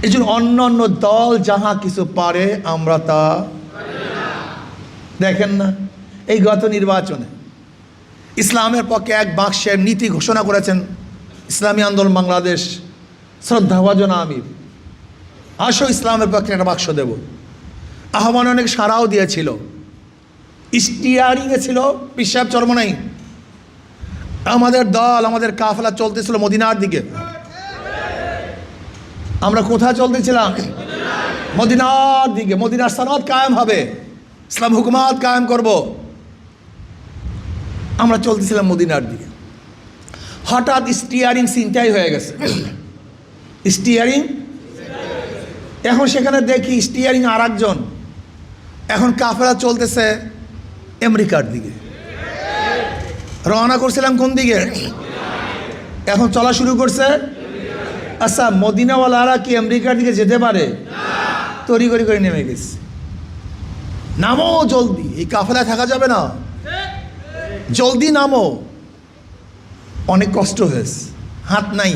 এই জন্য অন্য অন্য দল যাহা কিছু পারে আমরা তা দেখেন না। এই গত নির্বাচনে ইসলামের পক্ষে এক বাক্সের নীতি ঘোষণা করেছেন ইসলামী আন্দোলন বাংলাদেশ, শ্রদ্ধাভাজন আমির। আসো ইসলামের পক্ষে একটা বাক্স দেব। আহ্বান অনেক সাড়াও দিয়েছিল, স্টিয়ারিংয়ে ছিল পিসাব চরমনাই। আমাদের দল, আমাদের কাফেলা চলতেছিল মদিনার দিকে। আমরা কোথায় চলতেছিলাম? মদিনার দিকে। মদিনার সনদ কায়েম হবে, ইসলাম হুকুমাত কায়েম করব। আমরা চলতেছিলাম মদিনার দিকে। হঠাৎ স্টিয়ারিং চিন্তাই হয়ে গেছে। স্টিয়ারিং এখন সেখানে দেখি স্টিয়ারিং আর একজন। এখন কাফেলা চলতেছে আমেরিকার দিকে। রওনা করছিলাম কোন দিকে? এখন চলা শুরু করছে। আচ্ছা, মদিনাওয়ালারা কি আমেরিকার দিকে যেতে পারে? তড়িঘড়ি করে নেমে গেছে। নামো জলদি, এই কাফেলায় থাকা যাবে না, জলদি নামো। অনেক কষ্ট হয়েছে, হাত নাই,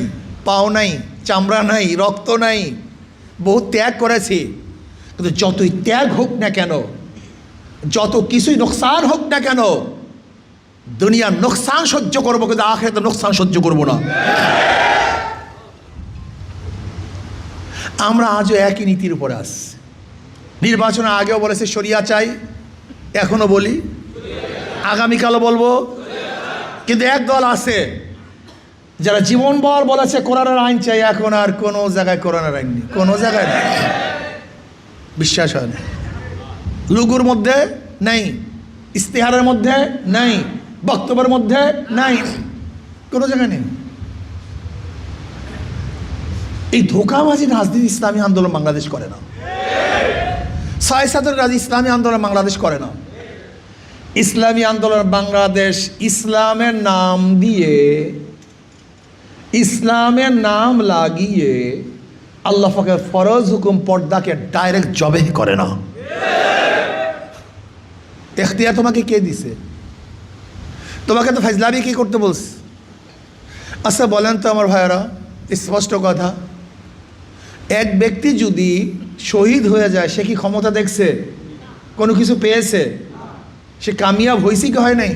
পাও নাই, চামড়া নাই, রক্ত নাই, বহু ত্যাগ করেছি। কিন্তু যতই ত্যাগ হোক না কেন, যত কিছুই নোকসান হোক না কেন, দুনিয়ার নোকসান সহ্য করবো, কিন্তু আখিরাতের নোকসান সহ্য করবো না। আমরা আজও একই নীতির উপরে আসছি। নির্বাচনের আগেও বলেছে শরিয়া চাই, এখনো বলি, আগামীকালও বলবো। কিন্তু এক দল আছে যারা জীবনভর বলেছে কোরআনের আইন চাই, এখন আর কোনো জায়গায় কোরআনের আইন নেই, কোনো জায়গায় নেই। বিশ্বাস হয় না। লুগুর মধ্যে নেই, ইস্তেহারের মধ্যে নেই, বক্তব্যের মধ্যে নাই, কোনো জায়গায় নেই। এই ধোঁকাবাজি রাজনীতি ইসলামী আন্দোলন বাংলাদেশ করে না। ৬৭ রাজি ইসলামী আন্দোলন বাংলাদেশ করে না। ইসলামী আন্দোলন বাংলাদেশ ইসলামের নাম দিয়ে, ইসলামের নাম লাগিয়ে আল্লাহ পাকের ফরজ হুকুম পর্দাকে ডাইরেক্ট জবেহ করে না। এখতিয়ার তোমাকে কে দিছে? তোমাকে তো ফাইজলামি কি করতে বলছে? আচ্ছা বলেন তো আমার ভাইয়েরা, স্পষ্ট কথা, এক ব্যক্তি যদি শহীদ হয়ে যায়, সে কি ক্ষমতা দেখছে? কোনো কিছু পেয়েছে? সে কামিয়াব হয়েছে কি হয় নাই?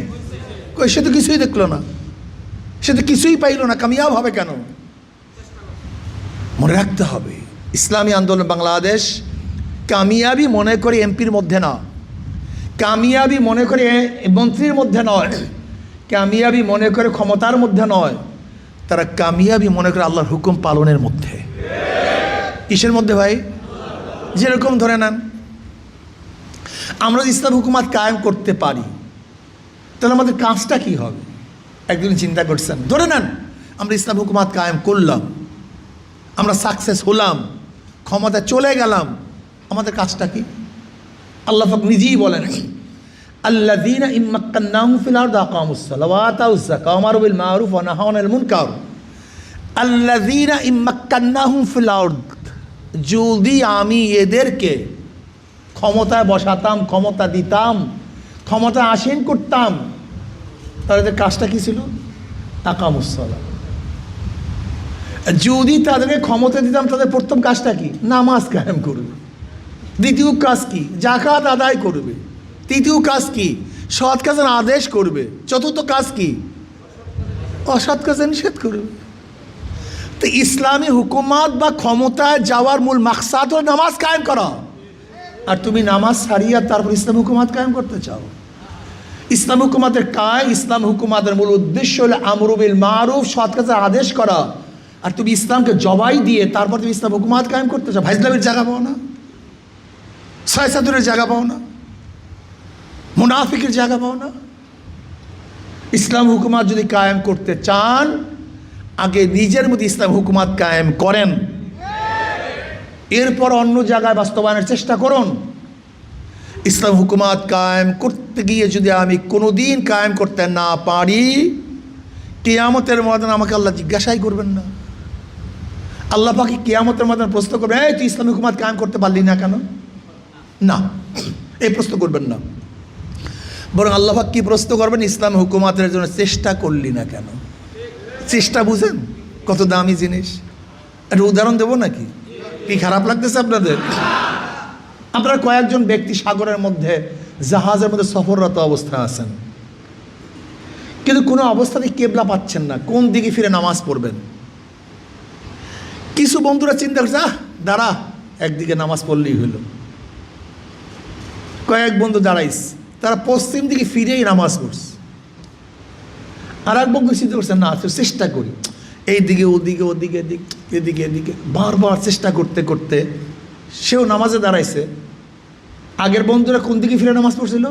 সে তো কিছুই দেখলো না, সে তো কিছুই পাইল না, কামিয়াব হবে কেন? মনে রাখতে হবে, ইসলামী আন্দোলন বাংলাদেশ কামিয়াবি মনে করে এমপির মধ্যে না, কামিয়াবি মনে করে মন্ত্রীর মধ্যে নয়, কামিয়াবি মনে করে ক্ষমতার মধ্যে নয়, তারা কামিয়াবি মনে করে আল্লাহর হুকুম পালনের মধ্যে। কিসের মধ্যে ভাই? যেরকম ধরে নেন, আমরা ইসলাম হুকুমাত কায়েম করতে পারি, তাহলে আমাদের কাজটা কি হবে? একদিন চিন্তা করছেন? ধরে নেন আমরা ইসলাম হুকুমাত কায়েম করলাম, আমরা সাকসেস হলাম, ক্ষমতা চলে গেলাম, আমাদের কাজটা কি? আল্লাহ পাক নিজেই বলেন, আল্লাযীনা ইম্মাক্কান্নাহুম ফিল আরদি আকামুস সালাতা ওয়া আতাউয যাকাতা ওয়া আমারু বিল মারুফ ওয়া নাহাউ আনিল মুনকার। আল্লাযীনা ইম্মাক্কান্নাহুম ফিল আরদ, যদি আমি এদেরকে ক্ষমতায় বসাতাম, ক্ষমতা দিতাম, ক্ষমতা আসীন করতাম, তাহলে এদের কাজটা কি ছিল? আকামুস সালাত। যদি তাদেরকে ক্ষমতা দিতাম, তাদের প্রথম কাজটা কি? নামাজ কায়েম করবে। দ্বিতীয় কাজ কি? যাকাত আদায় করবে। তৃতীয় কাজ কি? সৎ কাজের আদেশ করবে। চতুর্থ কাজ কি? অসৎ কাজে নিষেধ করবে। তো ইসলামী হুকুমাত বা ক্ষমতায় যাওয়ার মূল মাকসাদ হলো নামাজ কায়েম করা। আর তুমি নামাজ ছাড়িয়ে তারপর ইসলাম হুকুমাত কায়েম করতে চাও। ইসলাম হুকুমাতের ইসলাম হুকুমাতের মূল উদ্দেশ্য হলো আমরু বিল মারুফ, সৎ কাজের আদেশ করা। আর তুমি ইসলামকে জবাই দিয়ে তারপর তুমি ইসলাম হুকুমাত কায়েম করতে চাও। ভাইজলামের জায়গা পাও না, ছয়সাতুরের জায়গা পাও না, মুনাফিকের জায়গা পাও না। ইসলাম হুকুমাত যদি কায়েম করতে চান, আগে নিজের মধ্যে ইসলাম হুকুমাত কায়েম করেন, এরপর অন্য জায়গায় বাস্তবায়নের চেষ্টা করুন। ইসলাম হুকুমাত কায়েম করতে গিয়ে যদি আমি কোনোদিন কায়েম করতে না পারি, কিয়ামতের ময়দানে আমাকে আল্লাহ জিজ্ঞাসাই করবেন না। আল্লাহ পাকি কিয়ামতের ময়দানে প্রশ্ন করবেন, এই তুই ইসলাম হুকুমাত কায়েম করতে পারলি না কেন? না, এই প্রশ্ন করবেন না। বরং আল্লাহ পাক কি প্রশ্ন করবেন? ইসলাম হুকুমাতের জন্য চেষ্টা করলি না কেন? চেষ্টা বুঝেন কত দামি জিনিস? একটা উদাহরণ দেবো নাকি? কি খারাপ লাগতেছে আপনাদের? আপনারা কয়েকজন ব্যক্তি সাগরের মধ্যে জাহাজের মধ্যে সফররত অবস্থায় আছেন, কিন্তু কোনো অবস্থাতেই কেবলা পাচ্ছেন না, কোন দিকে ফিরে নামাজ পড়বেন। কিছু বন্ধুরা চিন্তা করছে, দাঁড়া একদিকে নামাজ পড়লেই হইল। কয়েক বন্ধু দাঁড়াইস, তারা পশ্চিম দিকে ফিরেই নামাজ পড়ছে। আর এক বন্ধু চিন্তা করছে, না চেষ্টা করি, এইদিকে ওদিকে ওদিকে এদিকে এদিকে বারবার চেষ্টা করতে করতে সেও নামাজে দাঁড়াইছে। আগের বন্ধুরা কোন দিকে ফিরে নামাজ পড়ছিল,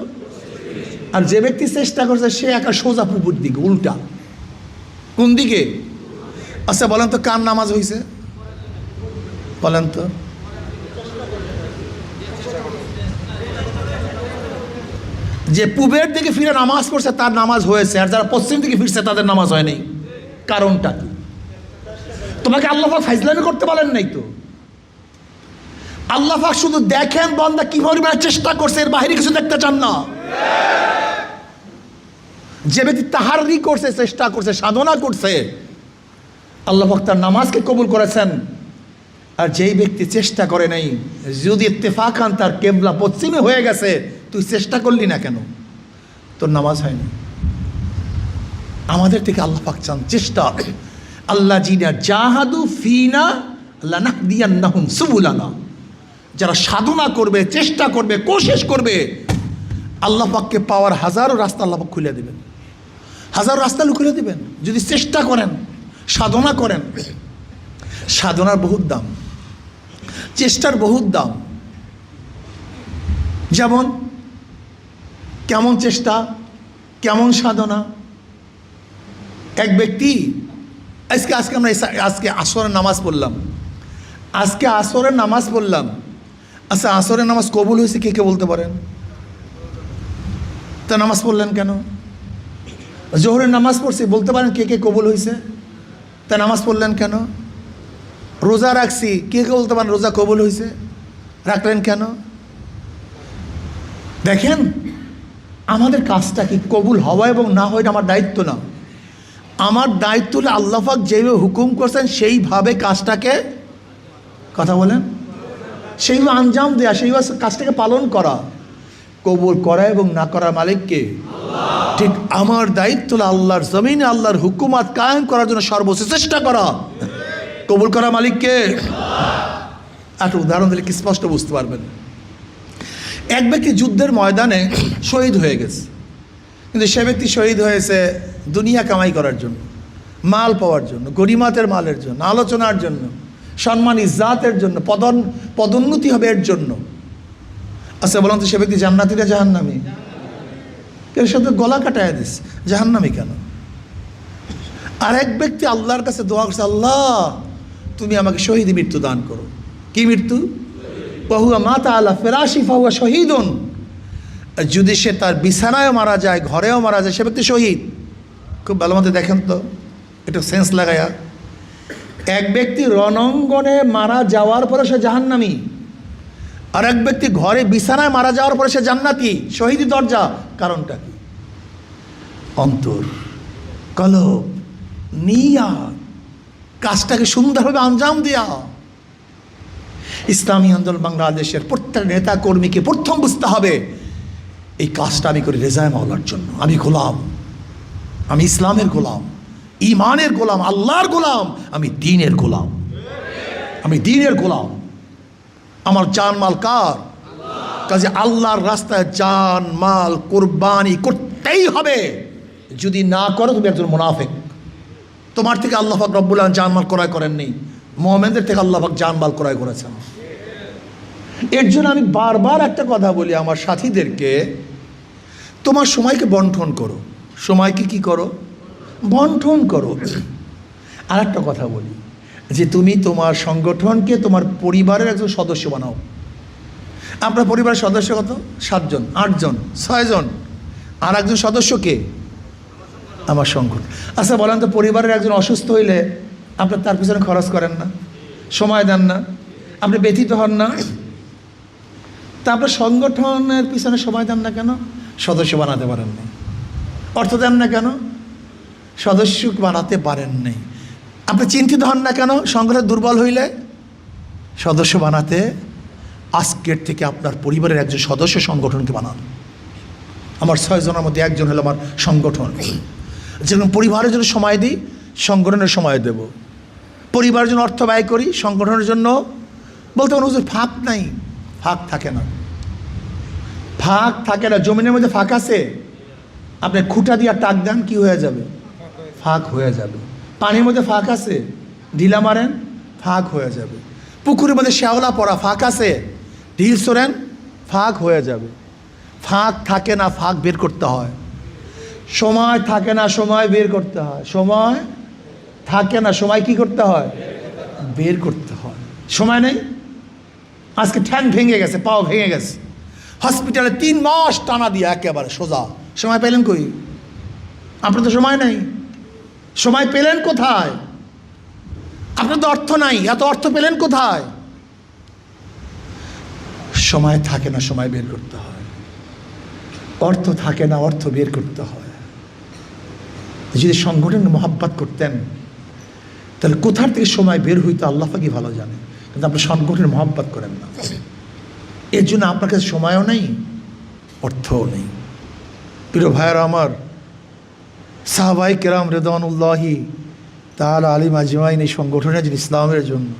আর যে ব্যক্তি চেষ্টা করছে সে একা সোজা পুকুর দিকে, উল্টা। কোন দিকে? আচ্ছা বলেন তো কার নামাজ হয়েছে? বলেন তো। যে পূবের দিকে ফিরে নামাজ পড়ছে তার নামাজ হয়েছে, আর যারা পশ্চিম দিকে ফিরছে তাদের নামাজ হয়নি। কারণটা কি? তোমাকে আল্লাহ পাক ফাইজলামি করতে বলেন নাই তো। আল্লাহ পাক শুধু দেখেন বান্দা কি পরিমাণে চেষ্টা করছে, এর বাইরে কিছু দেখতে চান না। যে ব্যক্তি তাহাররি করছে, চেষ্টা করছে, সাধনা করছে, আল্লাহ পাক তার নামাজকে কবুল করেছেন। আর যেই ব্যক্তি চেষ্টা করে নাই, যদি ইত্তেফাকান তার কেবলা পশ্চিমে হয়ে গেছে, তুই চেষ্টা করলি না কেন, তোর নামাজ হয়নি। আমাদের থেকে আল্লাহ পাক চান চেষ্টা। আল্লাহ জিনা জাহাদু ফিনা লানাহদিয়ান্নাহুম সুবুলানা, যারা সাধনা করবে, চেষ্টা করবে, কোশিশ করবে, আল্লাহ পাককে পাওয়ার হাজারো রাস্তা আল্লাহ পাক খুলে দেবেন, হাজারো রাস্তা খুলে দেবেন যদি চেষ্টা করেন, সাধনা করেন। সাধনার বহুত দাম, চেষ্টার বহুত দাম। যেমন কেমন চেষ্টা, কেমন সাধনা। এক ব্যক্তি আজকে আমরা আসরের নামাজ পড়লাম, আচ্ছা আসরের নামাজ কবুল হয়েছে কে কে বলতে পারেন? তা নামাজ পড়লেন কেন? জোহরের নামাজ পড়ছি, বলতে পারেন কে কে কবুল হয়েছে? তা নামাজ পড়লেন কেন? রোজা রাখছি, কে কে বলতে পারেন রোজা কবুল হয়েছে? রাখলেন কেন? দেখেন আমাদের কাজটা কি, কবুল হওয়া এবং না হওয়া আমার দায়িত্ব না। আমার দায়িত্ব হলে আল্লাহ পাক যেভাবে হুকুম করছেন সেইভাবে কাজটাকে, কথা বলেন, সেইভাবে আঞ্জাম দেয়া, সেইভাবে কাজটাকে পালন করা। কবুল করা এবং না করার মালিককে। ঠিক আমার দায়িত্ব হলো আল্লাহর জমিনে আল্লাহর হুকুমাত কায়েম করার জন্য সর্বোচ্চ চেষ্টা করা। কবুল করা মালিককে। একটা উদাহরণ দিলে কি স্পষ্ট বুঝতে পারবেন। এক ব্যক্তি যুদ্ধের ময়দানে শহীদ হয়ে গেছে, কিন্তু সে ব্যক্তি শহীদ হয়েছে দুনিয়া কামাই করার জন্য, মাল পাওয়ার জন্য, গরিমাতের মালের জন্য, আলোচনার জন্য, সম্মান ইজ্জাতের জন্য, পদোন্নতি হবে এর জন্য। আচ্ছা বলুন তো সে ব্যক্তি জান্নাতি না জাহান্নামী? এর সাথে গলা কাটায় দিস, জাহান্নামী কেন? আর এক ব্যক্তি আল্লাহর কাছে দোয়া করছে, আল্লাহ তুমি আমাকে শহীদ মৃত্যু দান করো। কি মৃত্যু? পাহুয়া মাতা আলা ফেরাশি ফাহুয়া শহীদুন। যদি সে তার বিছানায়ও মারা যায়, ঘরেও মারা যায়, সে ব্যক্তি শহীদ। খুব ভালো মতো দেখেন তো, একটু সেন্স লাগায়া। এক ব্যক্তি রণাঙ্গনে মারা যাওয়ার পরে সে জাহান্নামী, আর এক ব্যক্তি ঘরে বিছানায় মারা যাওয়ার পরে সে জান্নাতি, শহীদি দরজা। কারণটা কি? অন্তর, কলব, নিয়াত, কাজটাকে সুন্দরভাবে আঞ্জাম দেয়া। ইসলামী আন্দোলন বাংলাদেশের প্রত্যেক নেতা কর্মীকে প্রথম বুঝতে হবে, এই কাজটা আমি করি রেজায়ে মাওলার জন্য। আমি গোলাম, আমি ইসলামের গোলাম, ইমানের গোলাম, আল্লাহর গোলাম, আমি দ্বীনের গোলাম, আমি দ্বীনের গোলাম। আমার জান মাল কার? কাজে আল্লাহর রাস্তায় জান মাল কোরবানি করতেই হবে। যদি না করো তুমি একজন মুনাফিক। তোমার থেকে আল্লাহ পাক রব্বুল আলামিন জান মাল ক্রয় করেননি, মুমিনদের থেকে আল্লাহ পাক জান মাল ক্রয় করেছেন। এর জন্য আমি বারবার একটা কথা বলি আমার সাথীদেরকে, তোমার সময়কে বন্টন করো। সময়কে কি করো? বন্টন করো। আর একটা কথা বলি, যে তুমি তোমার সংগঠনকে তোমার পরিবারের একজন সদস্য বানাও। আপনার পরিবারের সদস্য কত? 7 জন, 8 জন, 6 জন। আর একজন সদস্যকে আমার সংগঠন। আচ্ছা বলেন তো, পরিবারের একজন অসুস্থ হইলে আপনি তার পিছনে খরচ করেন না, সময় দেন না, আপনি ব্যথিত হন না? তা আপনার সংগঠনের পিছনে সময় দেন না কেন? সদস্য বানাতে পারেন না। অর্থ দেন না কেন? সদস্য বানাতে পারেন নাই। আপনি চিন্তিত হন না কেন সংগঠন দুর্বল হইলে? সদস্য বানাতে আজকের থেকে আপনার পরিবারের একজন সদস্য সংগঠনকে বানান। আমার 6 জনের মধ্যে একজন হলো আমার সংগঠন। যেরকম পরিবারের জন্য সময় দিই, সংগঠনের সময় দেব। পরিবারের জন্য অর্থ ব্যয় করি, সংগঠনের জন্য বলতে পারেন হুজুর ফাঁক নাই। ফাঁক থাকে না, ফাঁক থাকে না। জমিনের মধ্যে ফাঁক আছে, আপনি খুঁটা দিয়ে টাক দেন, কি হয়ে যাবে? ফাঁক হয়ে যাবে। পানির মধ্যে ফাঁক আছে, ঢিলা মারেন, ফাঁক হয়ে যাবে। পুকুরের মধ্যে শ্যাওলা পড়া, ফাঁক আছে, ঢিল সরেন, ফাঁক হয়ে যাবে। ফাঁক থাকে না, ফাঁক বের করতে হয়। সময় থাকে না, সময় বের করতে হয়। সময় থাকে না, সময় কি করতে হয়? বের করতে হয়। সময় নেই, আজকে ঠ্যাং ভেঙে গেছে, পাও ভেঙে গেছে, হসপিটালে 3 মাস টানা দিয়ে একেবারে সোজা। সময় পেলেন কই? আপনার তো সময় নেই। সময় পেলেন কোথায়? আপনার তো অর্থ নাই, এত অর্থ পেলেন কোথায়? সময় থাকে না, সময় বের করতে হয়। অর্থ থাকে না, অর্থ বের করতে হয়। যদি সংগঠনের মহাব্বত করতেন তাহলে কোথার থেকে সময় বের হইতো আল্লাহ পাকই ভালো জানে। কিন্তু আপনি সংগঠনের মহাব্বত করেন না, এর জন্য আপনার কাছে সময়ও নেই, অর্থও নেই। প্রিয় ভাইয়েরা আমার, সাহাবায়ে কেরাম রিদওয়ানুল্লাহি তাআলা আলাইহিম আজমাইন এই সংগঠনের জন্য, ইসলামের জন্য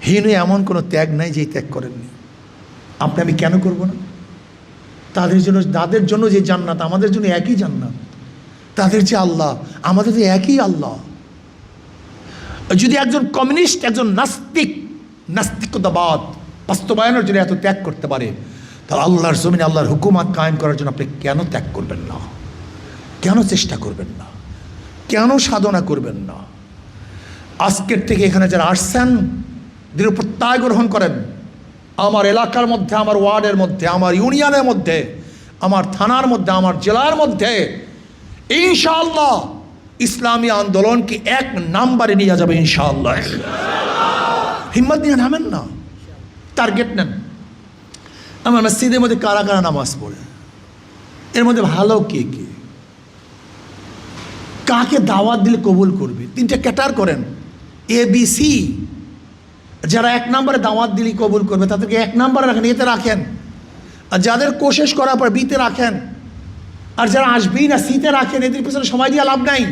হীন এমন কোনো ত্যাগ নাই যে ত্যাগ করেননি। আপনি আমি কেন করব না? তাদের জন্য যে জান্নাত, আমাদের জন্য একই জান্নাত। তাদের যে আল্লাহ, আমাদের যে একই আল্লাহ। যদি একজন কমিউনিস্ট, একজন নাস্তিকতাবাদ বাস্তবায়নের জন্য এত ত্যাগ করতে পারে, তাহলে আল্লাহর জমিনে আল্লাহর হুকুমত কায়েম করার জন্য আপনি কেন ত্যাগ করবেন না? কেন চেষ্টা করবেন না? কেন সাধনা করবেন না? আজকের থেকে এখানে যারা আসছেন, দৃঢ় প্রত্যয় গ্রহণ করেন। আমার এলাকার মধ্যে, আমার ওয়ার্ডের মধ্যে, আমার ইউনিয়নের মধ্যে, আমার থানার মধ্যে, আমার জেলার মধ্যে ইনশাআল্লাহ ইসলামী আন্দোলনকে 1 নম্বরে নিয়ে যাবে ইনশাআল্লাহ। হিম্মত নিয়ে নামেন না, টার্গেট নেন। আমার মসজিদের মধ্যে কারা কারা নামাজ পড়ে, এর মধ্যে ভালো কে কে, কাকে দাওয়াত দিলে কবুল করবে? 3টে ক্যাটার করেন, ABC। যারা 1 নম্বরে দাওয়াত দিলে কবুল করবে তাদেরকে 1 নম্বরে রাখেন, এতে রাখেন। আর যাদের কোশেশ করার পর বিতে রাখেন। আর যারা আসবেই না সিতে রাখেন, এদের পিছনে সময় দিয়ে লাভ নাই।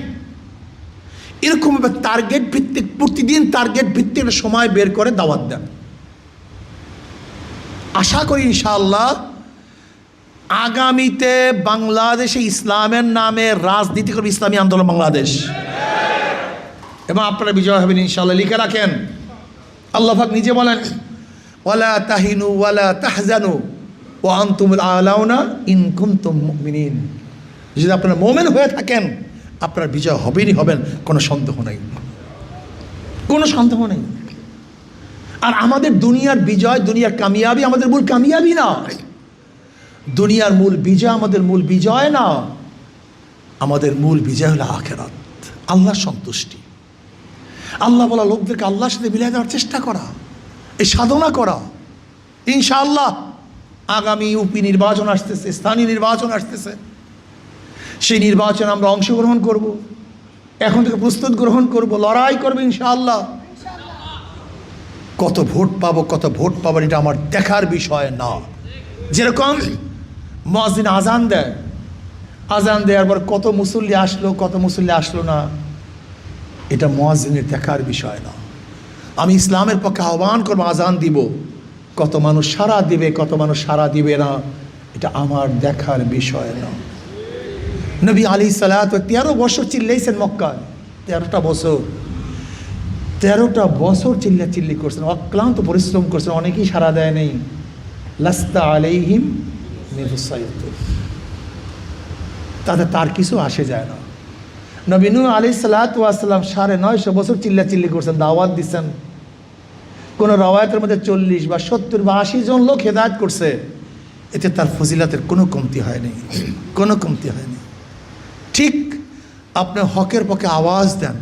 এরকমভাবে টার্গেট ভিত্তিক, প্রতিদিন টার্গেট ভিত্তিক সময় বের করে দাওয়াত দেন। আশা করি ইনশাআল্লাহ আগামীতে বাংলাদেশে ইসলামের নামে রাজনীতি করবে ইসলামী আন্দোলন বাংলাদেশ, এবং আপনারা বিজয় হবেন ইনশাআল্লাহ। লিখে রাখেন, আল্লাহ পাক নিজে বলেন, ওয়ালা তাহিনু ওয়ালা তাহজানু ওয়া আনতুমুল আলাউনা ইন কুনতুম মুমিনিন। যদি আপনারা মুমিন হয়ে থাকেন, আপনারা বিজয় হবেনই হবেন, কোনো সন্দেহ নেই, কোনো সন্দেহ নেই। আর আমাদের দুনিয়ার বিজয়, দুনিয়ার কামিয়াবি আমাদের মূল কামিয়াবি না। দুনিয়ার মূল বিজয় আমাদের মূল বিজয় না। আমাদের মূল বিজয় হলো আখিরাত, আল্লাহর সন্তুষ্টি। আল্লাহ বলা লোকদেরকে আল্লাহর সাথে মিলিয়ে দেওয়ার চেষ্টা করা, এই সাধনা করা। ইনশাআল্লাহ আগামী ইউপি নির্বাচন আসতেছে, স্থানীয় নির্বাচন আসতেছে। সেই নির্বাচনে আমরা অংশগ্রহণ করব, এখন থেকে প্রস্তুত গ্রহণ করব, লড়াই করবো ইনশাআল্লাহ। কত ভোট পাবো, কত ভোট পাবো এটা আমার দেখার বিষয় না। যেরকম মুয়াজ্জিন আজান দেয়, আজান দেওয়ার পর কত মুসল্লি আসলো, কত মুসল্লি আসলো না, এটা মুয়াজ্জিনের দেখার বিষয় না। আমি ইসলামের পক্ষে আহ্বান করবো, আজান দিব, কত মানুষ সাড়া দিবে, কত মানুষ সাড়া দিবে না, এটা আমার দেখার বিষয় না। নবী আলাইহিসসালাতু 13 বছর চিল্লাইছেন মক্কায়, 13টা বছর চিল্লি করছেন, অক্লান্ত পরিশ্রম করছেন, অনেকেই সাড়া দেয় নেই। লাস্তা আলাইহিম বিমুসাইতির, তার কিছু আসে যায় না। নবী নূহ আলাইহিসসালাতু ওয়াসসালাম 950 বছর চিল্লি করছেন, দাওয়াত দিচ্ছেন। কোনো রওয়ায়াতের মধ্যে 40 বা 70 বা 80 জন লোক হেদায়েত করছে, এতে তার ফজিলাতের কোনো কমতি হয়নি, কোনো কমতি হয়নি। ঠিক আপনি হকের পক্ষে আওয়াজ দেন,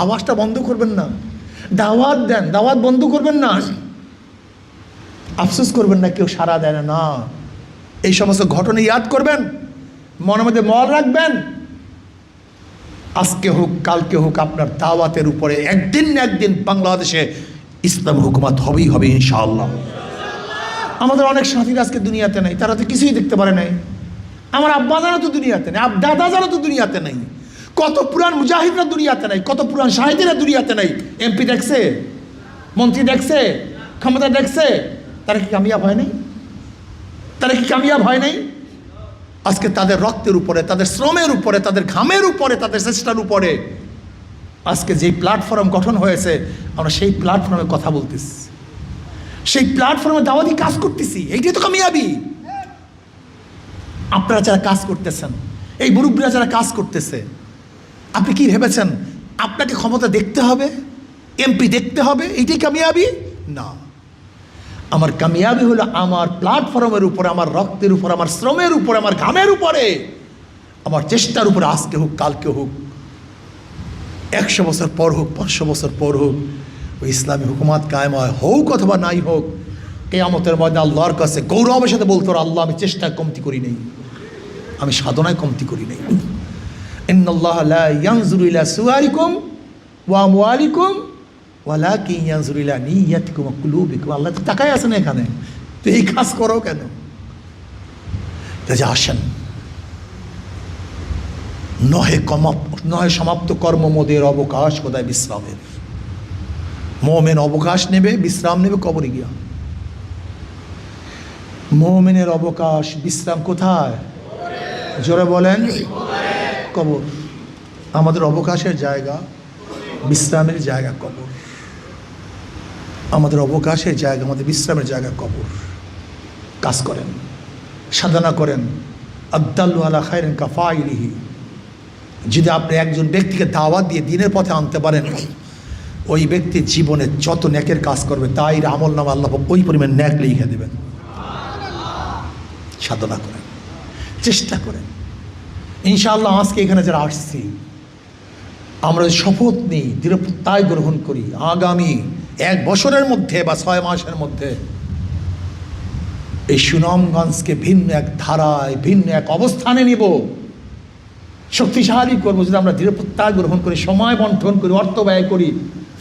আওয়াজটা বন্ধ করবেন না। দাওয়াত দেন, দাওয়াত বন্ধ করবেন না। আফসোস করবেন না কেউ সাড়া দেয় না, না। এই সমস্ত ঘটনা ইয়াদ করবেন, মনের মধ্যে মল রাখবেন। আজকে হোক কালকে হোক আপনার দাওয়াতের উপরে একদিন না একদিন বাংলাদেশে ইসলাম হুকুমত হবেই হবে ইনশাআল্লাহ। আমাদের অনেক সাথীরা আজকে দুনিয়াতে নেই, তারা তো কিছুই দেখতে পারে নাই। আমার আব্বা জানা তো দুনিয়াতে নেই, দাদা জানা তো দুনিয়াতে নেই, কত পুরান মুজাহিদরা দুনিয়াতে নেই, কত পুরান শাহিদেরা দুনিয়াতে নেই। এমপি দেখছে, মন্ত্রী দেখছে, ক্ষমতা দেখছে, তারা কি কামিয়াব হয় নাই? তারা কি কামিয়াব হয় নাই? আজকে তাদের রক্তের উপরে, তাদের শ্রমের উপরে, তাদের ঘামের উপরে, তাদের চেষ্টার উপরে আজকে যেই প্ল্যাটফর্ম গঠন হয়েছে, আমরা সেই প্ল্যাটফর্মে কথা বলতেছি, সেই প্ল্যাটফর্মে দাওয়াতি কাজ করতেছি। এইটাই তো কামিয়াবি। আপনারা যারা কাজ করতেছেন, এই মুরব্বীরা যারা কাজ করতেছে, আপনি কি ভেবেছেন আপনাকে ক্ষমতা দেখতে হবে, এমপি দেখতে হবে, এইটাই কামিয়াবি? না, আমার কামিয়াবি হলো আমার প্ল্যাটফর্মের উপরে, আমার রক্তের উপর, আমার শ্রমের উপরে, আমার ঘামের উপরে, আমার চেষ্টার উপরে, আজকে হোক কালকে হোক, 100 বছর পর হোক, 500 বছর পর হোক, ওই ইসলামী হুকুমাত কায়েম হয়, হোক অথবা নাই হোক, কিয়ামতের ময়দানে আল্লাহর কাছে গৌরবের সাথে বলতে পারো, আল্লাহ আমি চেষ্টায় কমতি করি নেই, আমি সাধনায় কমতি করি নেই। ইন্নাল্লাহা লা ইয়ানজুরু ইলা সুওয়ারিকুম ওয়া আমওয়ালিকুম ওয়ালাকিন ইয়ানজুরু ইলা নিয়াতিকুম ওয়া কুলুবিকুম। আল্লাহ তো তাকাই আছেন এখানে, তো এই কাজ করো কেন? কাজে আসেন, নহে সমাপ্ত কর্ম মোদের অবকাশ কোথায় বিশ্রামের। মুমিন অবকাশ নেবে, বিশ্রাম নেবে কবরে গিয়া। মুমিনের অবকাশ বিশ্রাম কোথায়? জোরে বলেন, কবর। আমাদের অবকাশের জায়গা, বিশ্রামের জায়গা কবর। আমাদের অবকাশের জায়গা, আমাদের বিশ্রামের জায়গা কবর। কাজ করেন, সাধনা করেন। আদ্দাল্লু আলা খায়রিন কাফাইলিহি। যদি আপনি একজন ব্যক্তিকে দাওয়াত দিয়ে দিনের পথে আনতে পারেন, ওই ব্যক্তির জীবনে যত নেকের কাজ করবে তাই আমল নামা আল্লাহ ওই পরিমাণ নেক লিখে দেবেন। সাধনা করেন, চেষ্টা করেন। ইনশাআল্লাহ আজকে এখানে যারা আসছি, আমরা শপথ নিই, দৃঢ় প্রত্যয় গ্রহণ করি, আগামী 1 বছরের মধ্যে বা 6 মাসের মধ্যে এই সুনামগঞ্জকে ভিন্ন এক ধারায়, ভিন্ন এক অবস্থানে নিব, শক্তিশালী করবো। যদি আমরা দৃঢ় প্রত্যয় গ্রহণ করি, সময় বন্টন করি, অর্থ ব্যয় করি,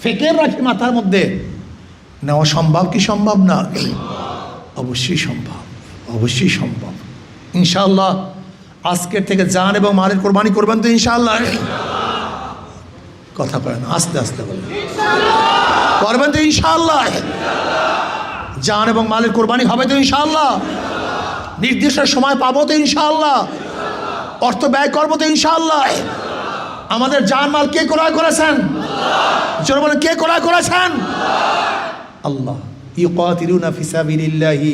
ফেকের রাখি মাথার মধ্যে, নেওয়া সম্ভব কি সম্ভব না? অবশ্যই সম্ভব, অবশ্যই সম্ভব। ইনশাআল্লাহ আজকের থেকে জান এবং মালের কোরবানি করবেন তো ইনশাআল্লাহ? কথা বলেন, আস্তে আস্তে বলেন, করবেন তো ইনশাআল্লাহ? জান এবং মালের কোরবানি হবে তো ইনশাআল্লাহ? নির্দিষ্ট সময় পাবো তো ইনশাআল্লাহ? অর্থ ব্যয় করবো তো ইনশাআল্লাহ? আমাদের জান মাল কে ক্রয় করেছেন? জোরে বলেন, কে ক্রয় করেছেন? আল্লাহ। ইউকাতিলুনা ফি সাবিলিল্লাহি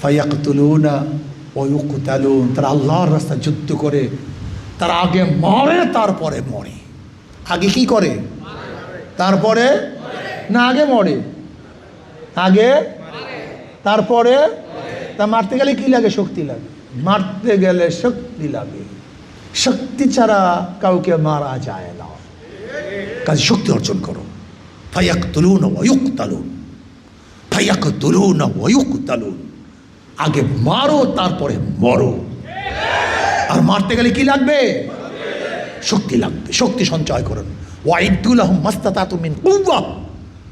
ফায়াকতুলুনা ওয়া ইউকতালুন। তারা আল্লাহর রাস্তায় যুদ্ধ করে, তারা আগে মরে তারপরে মরে। আগে কি করে? তারপরে না, আগে মরে, আগে তারপরে। তা মারতে গেলে কি লাগে? শক্তি লাগে। মারতে গেলে শক্তি লাগে, শক্তি ছাড়া কাউকে মারা যায় না। কাজে শক্তি অর্জন করো। ফায়াকতুলুনা ওয়া ইউকতালুন, ফায়াকতুলুনা ওয়া ইউকতালুন। আগে মারো তারপরে মরো। আর মারতে গেলে কি লাগবে? শক্তি লাগবে। শক্তি সঞ্চয় করুন। ওয়াইদ্দু লাহুম মাস্তাতাতু মিন কুওয়া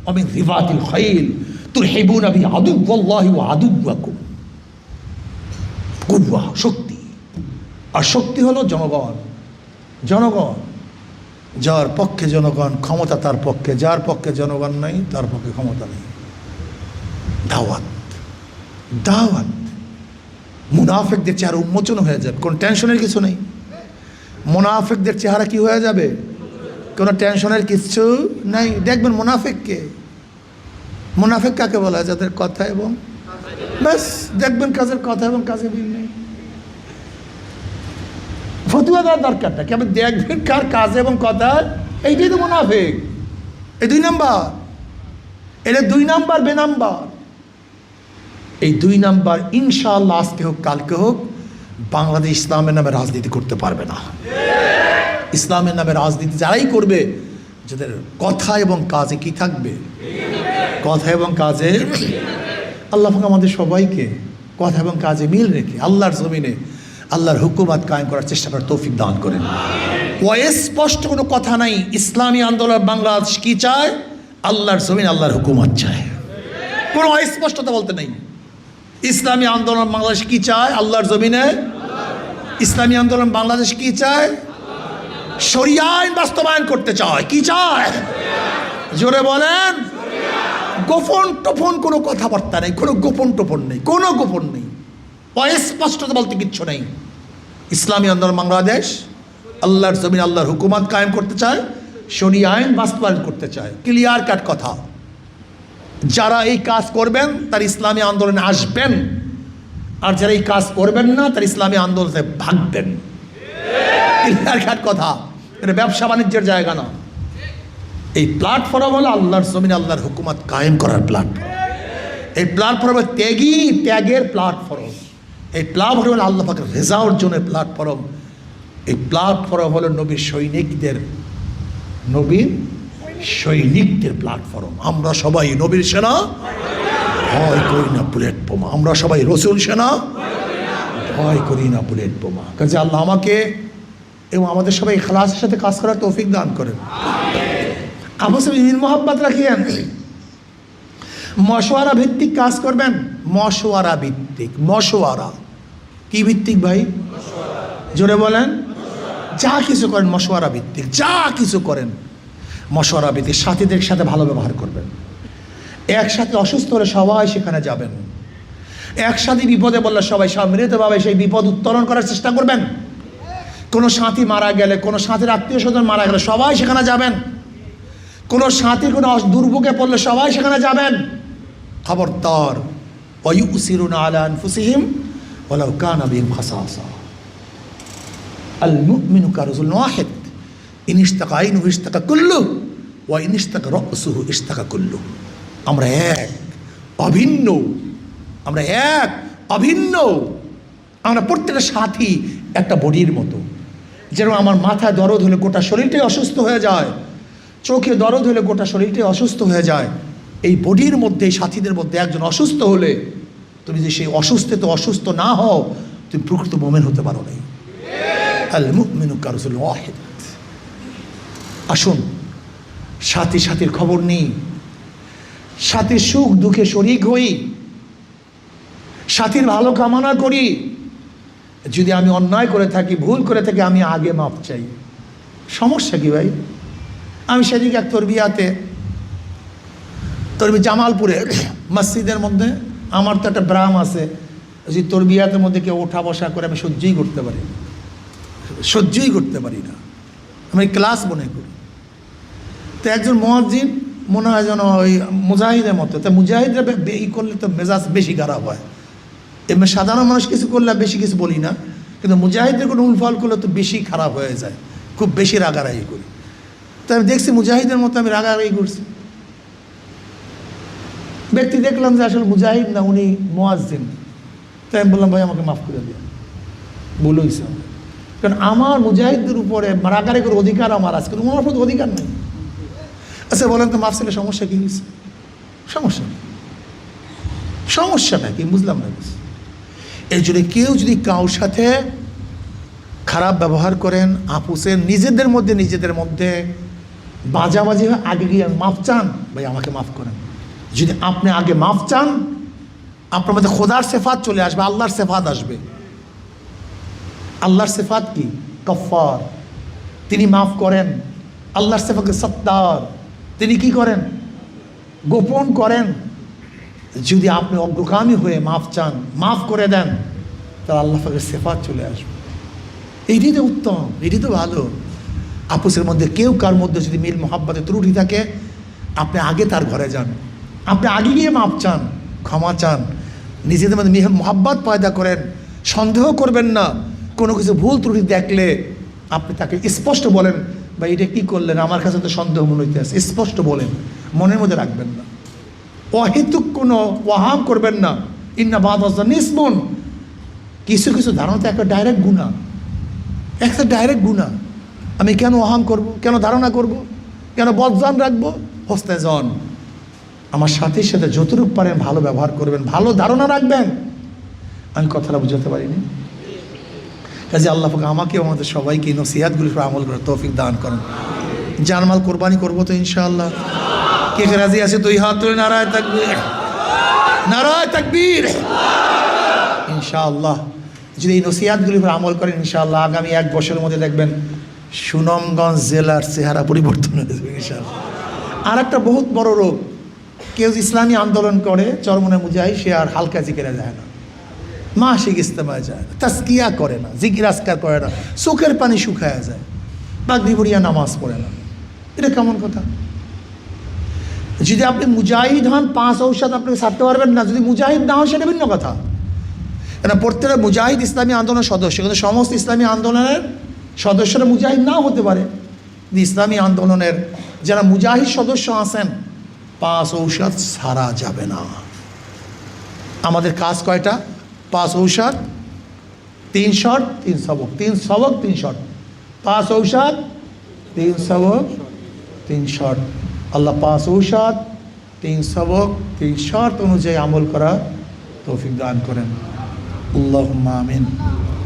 ওয়া মিন রিবাতিল খাইল তুরহিবুনা বি আদুওয়াল্লাহি ওয়া আদুওয়াকুম। কুওয়া শক্তি, আর শক্তি হলো জনগণ। জনগণ, যার পক্ষে জনগণ ক্ষমতা তার পক্ষে, যার পক্ষে জনগণ নাই তার পক্ষে ক্ষমতা নেই। দাওয়াত, দাওয়াত। মুনাফিকদের চেহারা উন্মোচন হয়ে যাবে, কোনো টেনশনের কিছু নেই। মুনাফিকদের চেহারা কি হয়ে যাবে? কোনো টেনশনের কিছু নাই। দেখবেন মুনাফিককে, মুনাফিক কাকে বলা হয়? যাদের কথা এবং ব্যাস, দেখবেন কাজের কথা এবং কাজে মিল নেই। ফতুয়া দেওয়ার দরকারটা কি? আপনি দেখবেন কার কাজ এবং কথা, এইটাই তো মুনাফিক। এই 2 নাম্বার, এটা 2 নাম্বার বেনাম্বার। এই 2 নাম্বার ইনশাআল্লাহ আজকে হোক কালকে হোক বাংলাদেশ ইসলামের নামে রাজনীতি করতে পারবে না। ইসলামের নামে রাজনীতি যারাই করবে, যাদের কথা এবং কাজে কি থাকবে? কথা এবং কাজে। আল্লাহ আমাদের সবাইকে কথা এবং কাজে মিল রেখে আল্লাহর জমিনে আল্লাহর হুকুমাত কায়েম করার চেষ্টা করার তৌফিক দান করেন। স্পষ্ট কোনো কথা নাই। ইসলামী আন্দোলন বাংলাদেশ কি চায়? আল্লাহর জমিন আল্লাহর হুকুমত চায়, কোনো অস্পষ্টতা বলতে নেই। ইসলামী আন্দোলন বাংলাদেশ কি চায়? আল্লাহর জমিনে ইসলামী আন্দোলন বাংলাদেশ কি চায়? শরিয়া আইন বাস্তবায়ন করতে চায়। কি চায়? জোরে বলেন। গোপন টোপন কোনো কথাবার্তা নেই, কোনো গোপন টোপন নেই, কোনো গোপন নেই, অস্পষ্টতা বলতে কিচ্ছু নেই। ইসলামী আন্দোলন বাংলাদেশ আল্লাহর জমিন আল্লাহর হুকুমত কায়েম করতে চায়, শরিয়া আইন বাস্তবায়ন করতে চায়। ক্লিয়ার কাট কথা। যারা এই কাজ করবেন তার ইসলামী আন্দোলনে আসবেন, আর যারা এই কাজ করবেন না তার ইসলামী আন্দোলনে ভাগবেন। ক্লিয়ার কাট কথা। এটা ব্যবসা বাণিজ্যের জায়গা না। এই প্ল্যাটফর্ম হলো আল্লাহর জমিন আল্লাহর হুকুমত কায়েম করার প্ল্যাটফর্ম। এই প্ল্যাটফর্ম ত্যাগের প্ল্যাটফর্ম। এই প্ল্যাটফর্ম হলো আল্লাহ পাকের রেজা অর্জনের প্ল্যাটফর্ম। এই প্ল্যাটফর্ম হলো নবীর সৈনিকদের প্ল্যাটফর্ম। আমরা সবাই নবীর সেনা, ভয় করি না বুলেট বোমা। আমরা সবাই রসুল সেনা, ভয় করি না বুলেট বোমা। কাজে আল্লাহ আমাকে এবং আমাদের সবাই ইখলাসের সাথে কাজ করার তৌফিক দান করেন। আপস মিল মোহাব্বত রাখিয়েন। মশওয়ারা ভিত্তিক কাজ করবেন। মশওয়ারা ভিত্তিক। মশওয়ারা কি ভিত্তিক ভাই? জোরে বলেন। যা কিছু করেন মশওয়ারা ভিত্তিক। যা কিছু করেন মশওয়ারা ভিত্তিক। সাথীদের সাথে ভালো ব্যবহার করবেন। একসাথে অসুস্থ হলে সবাই সেখানে যাবেন। একসাথে বিপদে বললে সবাই সম্মিলিতভাবে সেই বিপদ উত্তরণ করার চেষ্টা করবেন। কোনো সাথী মারা গেলে, কোনো সাথীর আত্মীয় স্বজন মারা গেলে সবাই সেখানে যাবেন। কোনো সাথীর কোনো দুর্ভোগে পড়লে সবাই সেখানে যাবেন। খবরদার। ওয়ায়ুসিরুনা আলা আনফুসিহিম ওয়ালাউ কানা বিহিম খাসাসা। আল মুমিনু কারজুল ওয়াহিদ ইন ইশতাকা আইনুহু ইশতাকা কুল্লুহু ওয়া ইন ইশতাকা রাসুহু ইশতাকা কুল্লুহু। আমরা এক, অভিন্ন। আমরা এক, অভিন্ন। আমরা প্রত্যেকটা সাথী একটা বডির মতো। যেরকম আমার মাথায় দরদ হলে গোটা শরীরটাই অসুস্থ হয়ে যায়, চোখে দরদ হলে গোটা শরীরটাই অসুস্থ হয়ে যায়। এই বডির মধ্যে, এই সাথীদের মধ্যে একজন অসুস্থ হলে তুমি যদি সেই অসুস্থতে অসুস্থ না হও, তুমি প্রকৃত মুমিন হতে পারো নাই। আল মুমিনু কারজুল ওয়াহিদ। আসুন সাথীর খবর নিই, সাথীর সুখ দুঃখে শরিক হই, সাথীর ভালো কামনা করি। যদি আমি অন্যায় করে থাকি, ভুল করে থাকি, আমি আগে মাপ চাই। সমস্যা কি ভাই? আমি সেদিকে এক তরবিয়াতে জামালপুরে মসজিদের মধ্যে আমার তো একটা ব্রাম আছে, যদি তরবিয়াতের মধ্যে কেউ ওঠা বসা করে আমি সহ্যই করতে পারি না। আমি ক্লাস মনে করি। তো একজন মুয়াজ্জিন মনে হয় যেন ওই মুজাহিদের মতো। তো মুজাহিদরা এই করলে তো মেজাজ বেশি খারাপ হয়। এমনি সাধারণ মানুষ কিছু করলে বেশি কিছু বলি না, কিন্তু মুজাহিদের কোনো উলফাল করলে তো বেশি খারাপ হয়ে যায়, খুব বেশি রাগারাগি করি। তো আমি দেখছি মুজাহিদের মতো আমি রাগারাগি করছি। ব্যক্তি দেখলাম যে আসলে মুজাহিদ না, উনি মুয়াজ্জিন। তাই আমি বললাম, ভাই আমাকে মাফ করে দিয়ে বলেইছে। কারণ আমার মুজাহিদদের উপরে রাগারাগি করার অধিকার আমার আছে, কিন্তু ওনার প্রতি অধিকার নেই। আচ্ছা বলেন তো, মাফ ছেলে সমস্যা কী হয়েছে? সমস্যাটা কি বুঝলাম না। এর জন্য কেউ যদি কারোর সাথে খারাপ ব্যবহার করেন, আপুসের নিজেদের মধ্যে বাজাবাজি হয়, আগে গিয়ে মাফ চান, ভাই আমাকে মাফ করেন। যদি আপনি আগে মাফ চান, আপনার মধ্যে খোদার সেফাত চলে আসবে, আল্লাহর সেফাত আসবে। আল্লাহর সেফাত কি? গফফার। তিনি মাফ করেন। আল্লাহর সেফাত সত্তার। তিনি কি করেন? গোপন করেন। যদি আপনি অগ্রগামী হয়ে মাফ চান, মাফ করে দেন, তাহলে আল্লাহ পাকের সেফাত চলে আসবে। এইটি তো উত্তম, এটি তো ভালো। আপুসের মধ্যে কেউ কার মধ্যে যদি মিল মোহাব্বতে ত্রুটি থাকে, আপনি আগে তার ঘরে যান, আপনি আগে গিয়ে মাফ চান, ক্ষমা চান, নিজেদের মধ্যে মোহাব্বত পয়দা করেন। সন্দেহ করবেন না। কোনো কিছু ভুল ত্রুটি দেখলে আপনি তাকে স্পষ্ট বলেন, বা এটা কী করলেন, আমার কাছে তো সন্দেহ মনে হইতে আছে, স্পষ্ট বলেন, মনের মধ্যে রাখবেন না। অহেতুক কোনো ওয়াহাম করবেন না। ইন্না বাদাজ্জান ইসমুন। কিছু ধারণা তো একটা ডাইরেক্ট গুনাহ। আমি কেন ওয়াহাম করব, কেন ধারণা করব, কেন বদজান রাখবো? হোস্তেজন। আমার সাথীর সাথে যতটুকু পারেন ভালো ব্যবহার করবেন, ভালো ধারণা রাখবেন। আমি কথাটা বুঝাতে পারিনি। কাজে আল্লাহ পাক আমাকে আমাদের সবাইকে নসিহাতগুলির উপর আমল করে তৌফিক দান করেন। জানমাল কোরবানি করবো তো ইনশাআল্লাহ। কে কে রাজি আছে? দুই হাত তুলে নারায় তাকবীর, নারায় তাকবীর। ইনশাআল্লাহ যদি এই নসিহাতগুলির উপর আমল করেন, ইনশাআল্লাহ আগামী 1 বছরের মধ্যে দেখবেন সুনামগঞ্জ জেলার চেহারা পরিবর্তন হয়ে যাবে ইনশাআল্লাহ। আর একটা বহুত বড় রোগ, কেউ ইসলামী আন্দোলন করে চরমনে মুজাহিদ, সে আর হালকা জিকিরে যায় না, মাসিক ইস্তেমায় যায় না, তাসকিয়া করে না, জিকির আসকার করে না, চোখের পানি শুকায় যায়, পাগড়ি পরিয়া নামাজ পড়ে না। এটা কেমন কথা? যদি আপনি মুজাহিদ হন 5 ঔষধ আপনাকে ছাড়তে পারবেন না, যদি মুজাহিদ না হন সেটা ভিন্ন কথা। কেন প্রত্যেকটা মুজাহিদ ইসলামী আন্দোলনের সদস্য, কিন্তু সমস্ত ইসলামী আন্দোলনের সদস্যরা মুজাহিদ নাও হতে পারে। ইসলামী আন্দোলনের যারা মুজাহিদ সদস্য আছেন 5 ঔষধ ছাড়া যাবে না। আমাদের কাজ কয়টা? 5 ঔষধ 3 শট 3 সবক, 3 সবক 3 শট, 5 ঔষধ 3 সবক 3 শট। আল্লাহ 5 ঔষধ 3 সবক 3 শট অনুযায়ী আমল করা তৌফিক দান করেন। আল্লাহুম্মা আমিন।